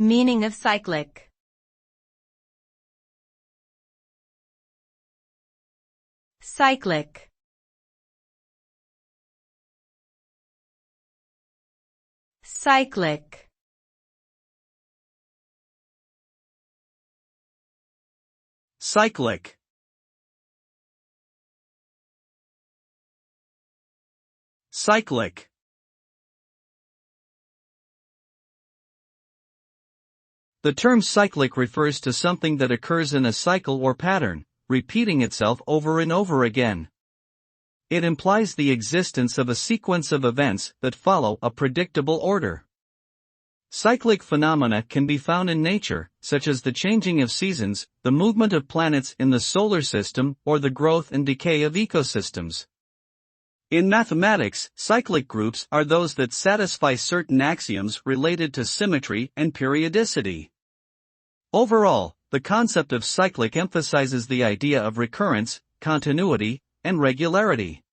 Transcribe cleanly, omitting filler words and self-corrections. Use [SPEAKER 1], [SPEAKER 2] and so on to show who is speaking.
[SPEAKER 1] Meaning of cyclic. Cyclic. Cyclic.
[SPEAKER 2] Cyclic. Cyclic. The term cyclic refers to something that occurs in a cycle or pattern, repeating itself over and over again. It implies the existence of a sequence of events that follow a predictable order. Cyclic phenomena can be found in nature, such as the changing of seasons, the movement of planets in the solar system, or the growth and decay of ecosystems. In mathematics, cyclic groups are those that satisfy certain axioms related to symmetry and periodicity. Overall, the concept of cyclic emphasizes the idea of recurrence, continuity, and regularity.